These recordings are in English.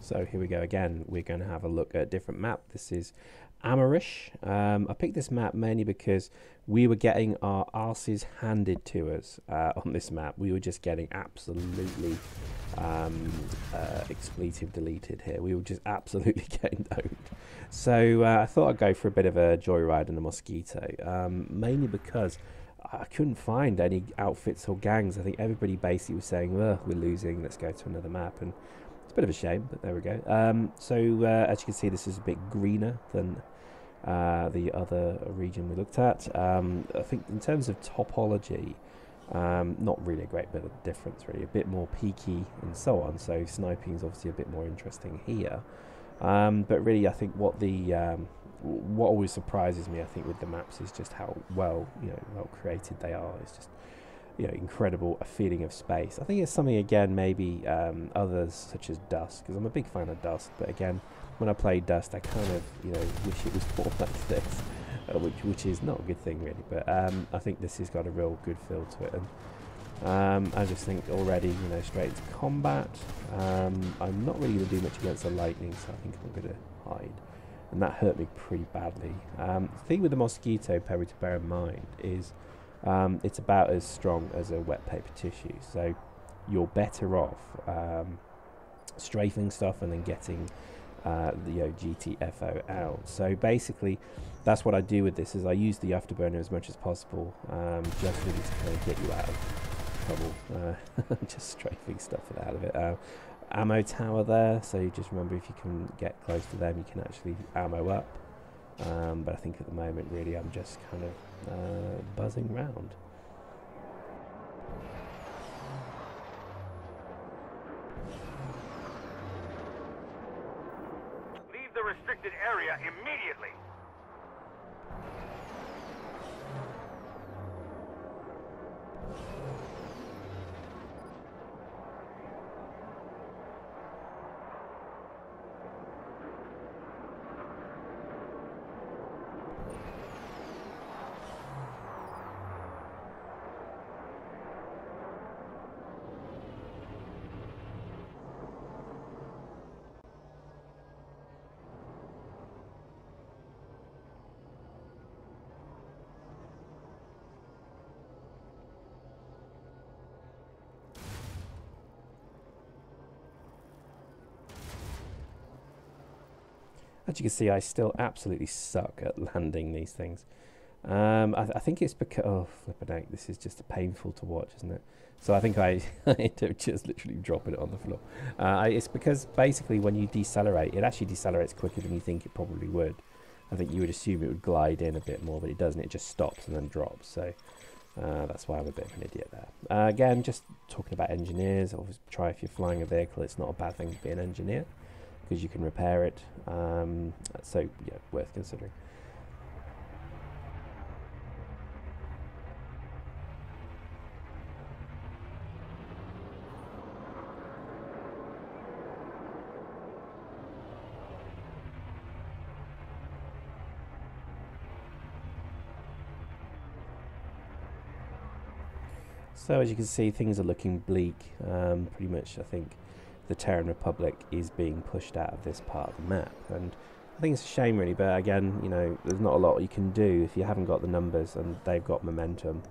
So here we go again. We're going to have a look at a different map. This is Annihilation. I picked this map mainly because we were getting our arses handed to us on this map. We were just getting absolutely expletive deleted here. We were just absolutely getting owned. So I thought I'd go for a bit of a joyride in the Mosquito, mainly because I couldn't find any outfits or gangs. I think everybody basically was saying, we're losing, let's go to another map. And it's a bit of a shame, but there we go. So as you can see, this is a bit greener than the other region we looked at. I think in terms of topology, not really a great bit of difference really, a bit more peaky and so on. So sniping is obviously a bit more interesting here. But really I think what always surprises me, I think, with the maps is just how well created they are. It's just, incredible, a feeling of space. I think it's something, again, maybe others such as Dust, because I'm a big fan of Dust, but again, when I play Dust, I kind of, wish it was more like this, which is not a good thing really, but I think this has got a real good feel to it, and I just think already, straight into combat. I'm not really going to do much against the lightning, so I think I'm going to hide. And that hurt me pretty badly. The thing with the Mosquito, to bear in mind, is it's about as strong as a wet paper tissue. So you're better off strafing stuff and then getting the GTFO out. So basically, that's what I do with this. Is I use the afterburner as much as possible, just really to kind of get you out of trouble. Just strafing stuff out of it. Ammo tower there, so you just remember, if you can get close to them, you can actually ammo up, but I think at the moment really I'm just kind of buzzing round. Leave the restricted area immediately. As you can see, I still absolutely suck at landing these things. I think it's because, oh, flipping out, this is just painful to watch, isn't it? So I think I end up just literally dropping it on the floor. It's because basically when you decelerate, it actually decelerates quicker than you think it probably would. I think you would assume it would glide in a bit more, but it doesn't. It just stops and then drops. So that's why I'm a bit of an idiot there. Again, just talking about engineers, always try, if you're flying a vehicle, it's not a bad thing to be an engineer, because you can repair it, so yeah, worth considering. So as you can see, things are looking bleak. Pretty much, I think the Terran Republic is being pushed out of this part of the map, and I think it's a shame really, but again, there's not a lot you can do if you haven't got the numbers and they've got momentum.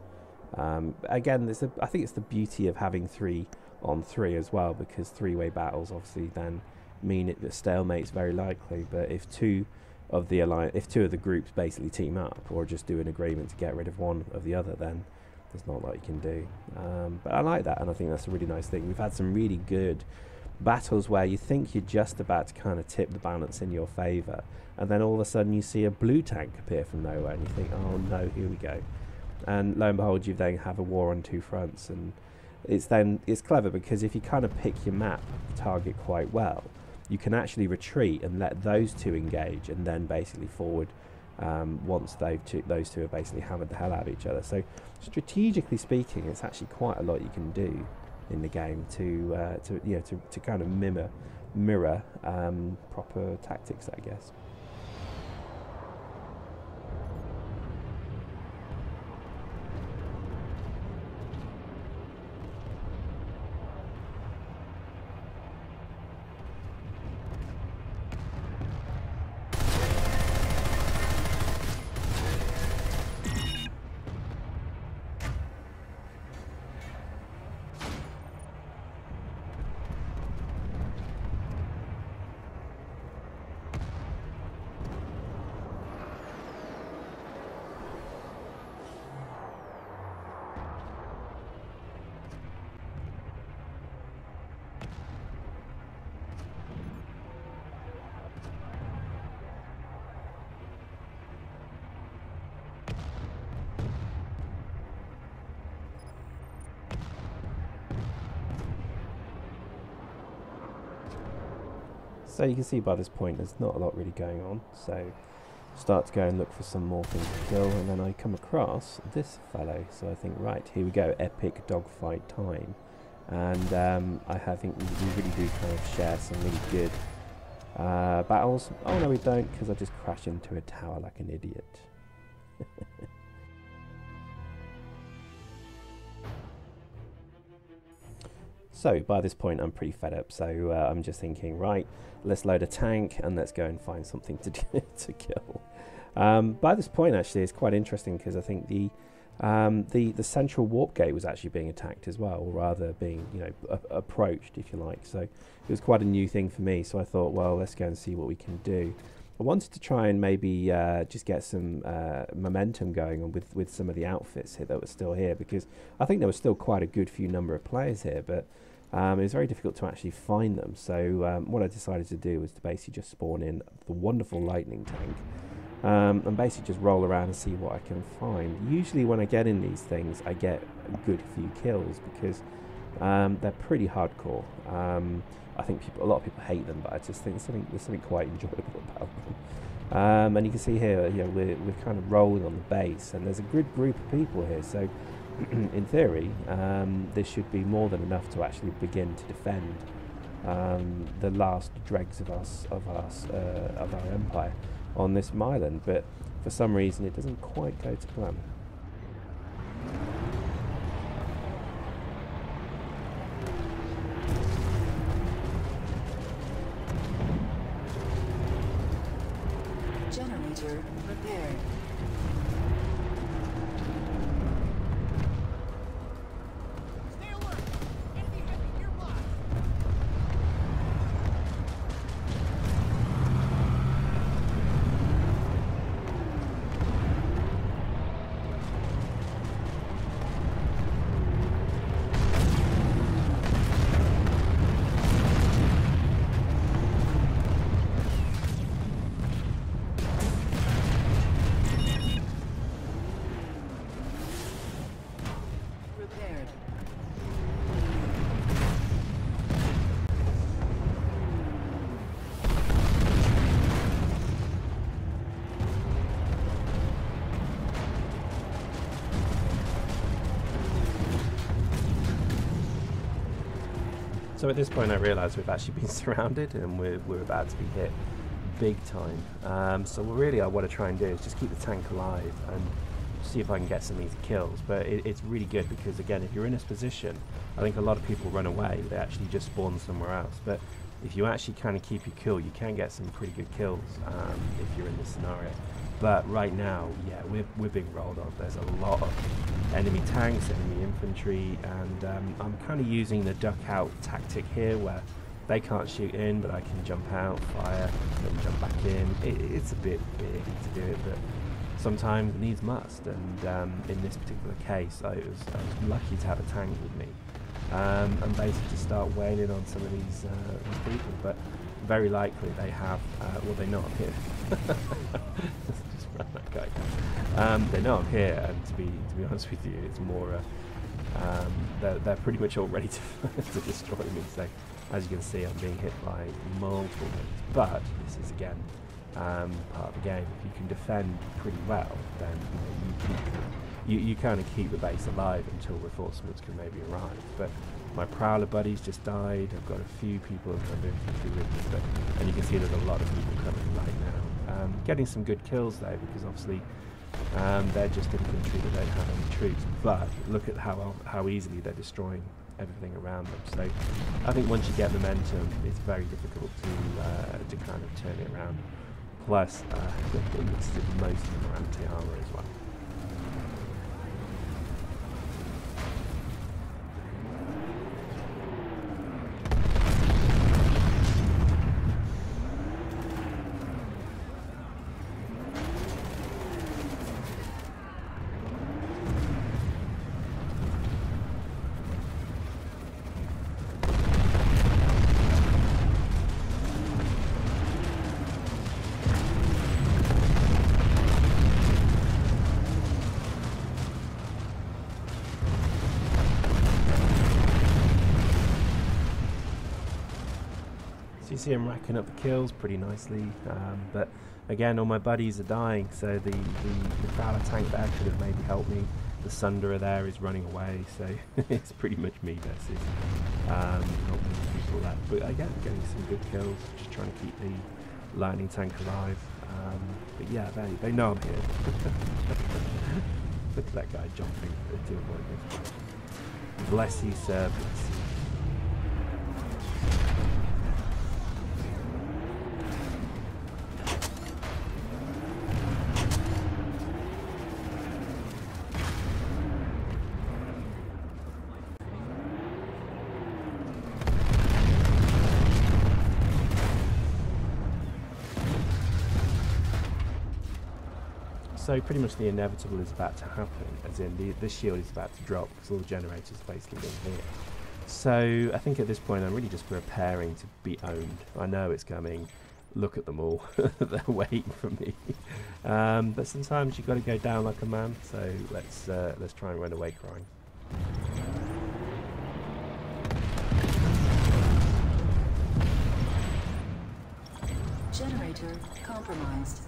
Again, I think it's the beauty of having 3-on-3 as well, because three-way battles obviously then mean the stalemate's very likely, but if two of the groups basically team up or just do an agreement to get rid of one of the other, then there's not a lot you can do. But I like that, and I think that's a really nice thing. We've had some really good battles where you think you're just about to kind of tip the balance in your favour, and then all of a sudden you see a blue tank appear from nowhere and you think, oh no, here we go, and lo and behold, you then have a war on two fronts. And it's clever, because if you kind of pick your map target quite well, you can actually retreat and let those two engage, and then basically forward once those two have basically hammered the hell out of each other. So strategically speaking, it's actually quite a lot you can do in the game to kind of mirror proper tactics, I guess. So you can see by this point there's not a lot really going on, so start to go and look for some more things to kill, and then I come across this fellow. So I think, right, here we go, epic dogfight time. And I think we really do kind of share some really good battles. Oh no, we don't, because I just crash into a tower like an idiot. So by this point I'm pretty fed up, so I'm just thinking, right, let's load a tank and let's go and find something to to kill. By this point actually it's quite interesting, because I think the central warp gate was actually being attacked as well, or rather being, you know, approached, if you like. So it was quite a new thing for me, so I thought, well, let's go and see what we can do. I wanted to try and maybe just get some momentum going on with some of the outfits here that were still here, because I think there was still quite a good few number of players here, but it was very difficult to actually find them. So what I decided to do was to basically just spawn in the wonderful lightning tank and basically just roll around and see what I can find. Usually when I get in these things I get a good few kills, because they're pretty hardcore. I think a lot of people hate them, but I just think there's something quite enjoyable about them. And you can see here, you know, we're kind of rolling on the base, and there's a good group of people here. So in theory, this should be more than enough to actually begin to defend the last dregs of our empire on this island. But for some reason, it doesn't quite go to plan. Generator repaired. Stay alert! Enemy heavy nearby! Repaired. So at this point I realised we've actually been surrounded, and we're about to be hit big time. So really I want to try and do is just keep the tank alive and see if I can get some easy kills. But it's really good, because again, if you're in this position, I think a lot of people run away. They actually just spawn somewhere else. But if you actually kind of keep your cool, you can get some pretty good kills if you're in this scenario. But right now, yeah, we're being rolled on. There's a lot of enemy tanks, enemy infantry, and I'm kind of using the duck out tactic here, where they can't shoot in, but I can jump out, fire, then jump back in. It's a bit big to do it, but sometimes needs must. And in this particular case, I was lucky to have a tank with me, and basically just start wailing on some of these people. But very likely they have, well, they know I'm here. Just run that guy. They know I'm here, and to be honest with you, it's more they're pretty much all ready to destroy me. So as you can see, I'm being hit by multiple things. But this is again part of the game. If you can defend pretty well, then you kind of keep the base alive until reinforcements can maybe arrive. But my prowler buddies just died. I've got a few people of infantry with me, but, and you can see there's a lot of people coming right now. Getting some good kills though, because obviously they're just infantry that don't have any troops. But look at how easily they're destroying everything around them. So I think once you get momentum, it's very difficult to kind of turn it around. Plus, most of them are anti-armor as well. So you see him racking up the kills pretty nicely, but again all my buddies are dying, so the Prowler tank there could have maybe helped me. The Sunderer there is running away, so it's pretty much me versus not many people left. But again, getting some good kills, just trying to keep the lightning tank alive. But yeah, they know I'm here. Look at that guy jumping to avoid me. Bless you, sir. Bless you. So pretty much the inevitable is about to happen, as in this shield is about to drop because all the generators are basically being hit. So I think at this point I'm really just preparing to be owned. I know it's coming. Look at them all. They're waiting for me. But sometimes you've got to go down like a man. So let's try and run away crying. Generator compromised.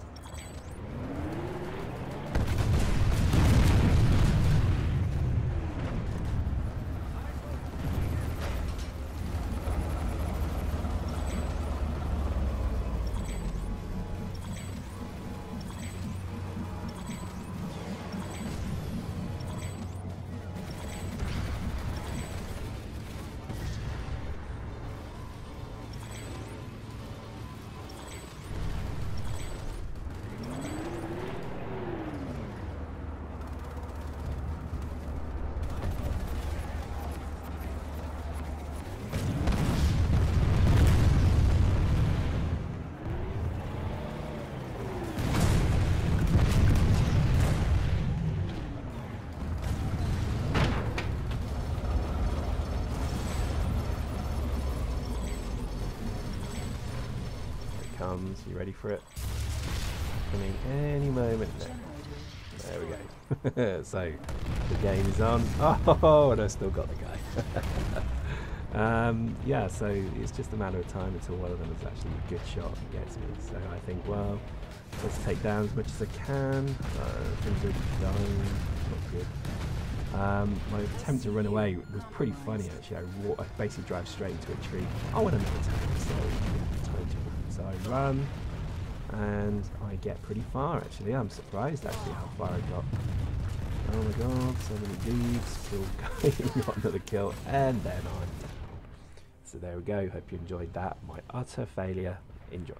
You ready for it? Coming any moment now. There we go. So the game is on. Oh, and I still got the guy. Yeah, so it's just a matter of time until one of them is actually a good shot and gets me. So I think, well, let's take down as much as I can. Things are going not good. My attempt to run away was pretty funny actually. I basically drive straight into a tree. Oh, and another tank. So I run, and I get pretty far actually. I'm surprised actually how far I got. Oh my god, so many dudes. Killed guy, got another kill, and then I'm down. So there we go. Hope you enjoyed that. My utter failure. Enjoy.